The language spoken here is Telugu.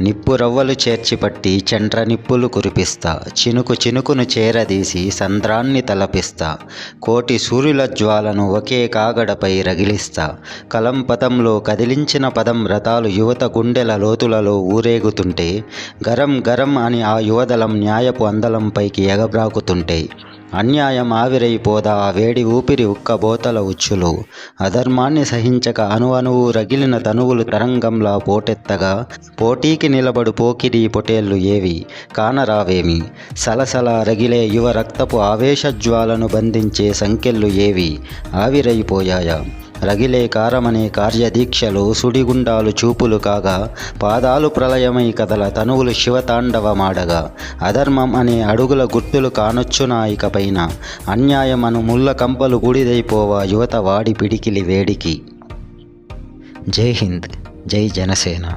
నిప్పు రవ్వలు చేర్చిపట్టి చండ్ర నిప్పులు కురిపిస్తా, చినుకు చినుకును చేరదీసి సంద్రాన్ని తలపిస్తా, కోటి సూర్యుల జ్వాలను ఒకే కాగడపై రగిలిస్తా, కలం పదంలో కదిలించిన పదం రథాలు యువత గుండెల లోతులలో ఊరేగుతుంటే, గరం గరం అని ఆ యువదళం న్యాయపు అందలంపైకి ఎగబ్రాకుతుంటే, అన్యాయం ఆవిరైపోదా ఆ వేడి ఊపిరి ఉక్కబోతల ఉచ్చులు, అధర్మాన్ని సహించక అణువణువు రగిలిన తనువులు తరంగంలా పోటెత్తగా, పోటీకి నిలబడు పోకిరీ పొటేళ్లు ఏవి కానరావేమి, సలసల రగిలే యువ రక్తపు ఆవేశజ్వాలను బంధించే సంకెళ్ళు ఏవి ఆవిరైపోయాయా, రగిలే కారమనే కార్యదీక్షలో సుడిగుండాలు చూపులు కాగా, పాదాలు ప్రళయమై కదల తనువులు శివతాండవమాడగా, అధర్మం అనే అడుగుల గుర్తులు కానొచ్చునా ఇకపైన, అన్యాయం అను ముళ్ళ కంపలు బూడిదైపోవా యువత వాడి పిడికిలి వేడికి. జై హింద్, జై జనసేన.